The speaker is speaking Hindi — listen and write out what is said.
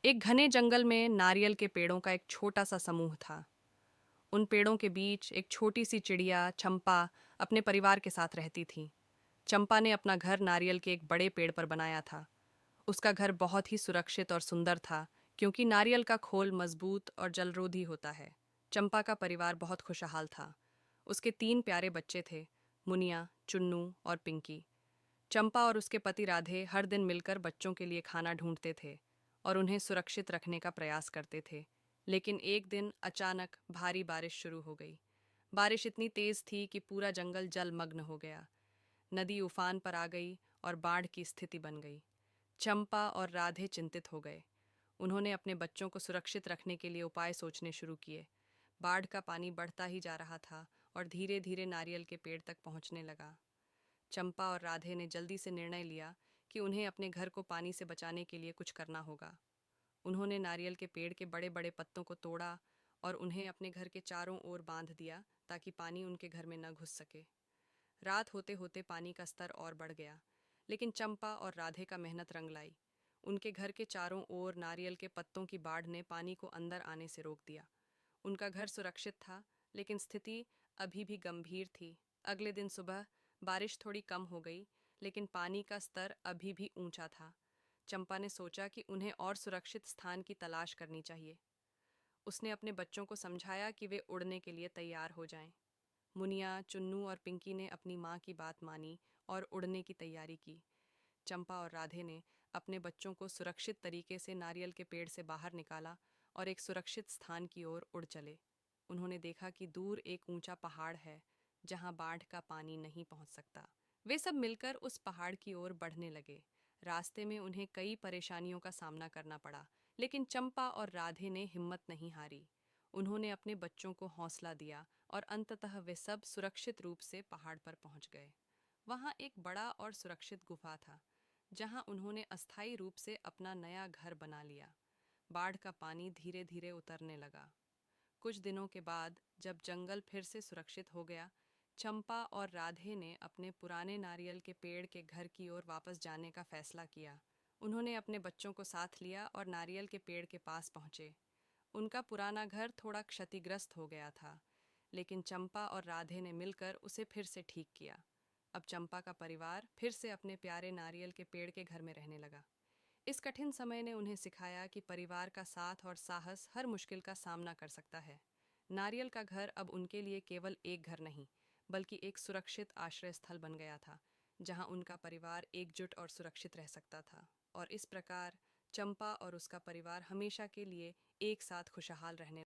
एक घने जंगल में नारियल के पेड़ों का एक छोटा सा समूह था। उन पेड़ों के बीच एक छोटी सी चिड़िया चंपा अपने परिवार के साथ रहती थी। चंपा ने अपना घर नारियल के एक बड़े पेड़ पर बनाया था। उसका घर बहुत ही सुरक्षित और सुंदर था, क्योंकि नारियल का खोल मजबूत और जलरोधी होता है। चंपा का परिवार बहुत खुशहाल था। उसके 3 प्यारे बच्चे थे, मुनिया, चुन्नू और पिंकी। चंपा और उसके पति राधे हर दिन मिलकर बच्चों के लिए खाना ढूंढते थे और उन्हें सुरक्षित रखने का प्रयास करते थे। लेकिन एक दिन अचानक भारी बारिश शुरू हो गई। बारिश इतनी तेज थी कि पूरा जंगल जलमग्न हो गया। नदी उफान पर आ गई और बाढ़ की स्थिति बन गई। चंपा और राधे चिंतित हो गए। उन्होंने अपने बच्चों को सुरक्षित रखने के लिए उपाय सोचने शुरू किए। बाढ़ का पानी बढ़ता ही जा रहा था और धीरे धीरे नारियल के पेड़ तक पहुंचने लगा। चंपा और राधे ने जल्दी से निर्णय लिया कि उन्हें अपने घर को पानी से बचाने के लिए कुछ करना होगा। उन्होंने नारियल के पेड़ के बड़े बड़े पत्तों को तोड़ा और उन्हें अपने घर के चारों ओर बांध दिया, ताकि पानी उनके घर में न घुस सके। रात होते होते पानी का स्तर और बढ़ गया, लेकिन चंपा और राधे का मेहनत रंग लाई। उनके घर के चारों ओर नारियल के पत्तों की बाढ़ ने पानी को अंदर आने से रोक दिया। उनका घर सुरक्षित था, लेकिन स्थिति अभी भी गंभीर थी। अगले दिन सुबह बारिश थोड़ी कम हो गई, लेकिन पानी का स्तर अभी भी ऊंचा था। चंपा ने सोचा कि उन्हें और सुरक्षित स्थान की तलाश करनी चाहिए। उसने अपने बच्चों को समझाया कि वे उड़ने के लिए तैयार हो जाएं। मुनिया, चुन्नू और पिंकी ने अपनी माँ की बात मानी और उड़ने की तैयारी की। चंपा और राधे ने अपने बच्चों को सुरक्षित तरीके से नारियल के पेड़ से बाहर निकाला और एक सुरक्षित स्थान की ओर उड़ चले। उन्होंने देखा कि दूर एक ऊंचा पहाड़ है, जहां बाढ़ का पानी नहीं पहुंच सकता। वे सब मिलकर उस पहाड़ की ओर बढ़ने लगे। रास्ते में उन्हें कई परेशानियों का सामना करना पड़ा, लेकिन चंपा और राधे ने हिम्मत नहीं हारी। उन्होंने अपने बच्चों को हौसला दिया और अंततः वे सब सुरक्षित रूप से पहाड़ पर पहुंच गए। वहां एक बड़ा और सुरक्षित गुफा था, जहां उन्होंने अस्थायी रूप से अपना नया घर बना लिया। बाढ़ का पानी धीरे धीरे उतरने लगा। कुछ दिनों के बाद जब जंगल फिर से सुरक्षित हो गया, चंपा और राधे ने अपने पुराने नारियल के पेड़ के घर की ओर वापस जाने का फैसला किया। उन्होंने अपने बच्चों को साथ लिया और नारियल के पेड़ के पास पहुंचे। उनका पुराना घर थोड़ा क्षतिग्रस्त हो गया था, लेकिन चंपा और राधे ने मिलकर उसे फिर से ठीक किया। अब चंपा का परिवार फिर से अपने प्यारे नारियल के पेड़ के घर में रहने लगा। इस कठिन समय ने उन्हें सिखाया कि परिवार का साथ और साहस हर मुश्किल का सामना कर सकता है। नारियल का घर अब उनके लिए केवल एक घर नहीं, बल्कि एक सुरक्षित आश्रय स्थल बन गया था, जहां उनका परिवार एकजुट और सुरक्षित रह सकता था। और इस प्रकार चंपा और उसका परिवार हमेशा के लिए एक साथ खुशहाल रहने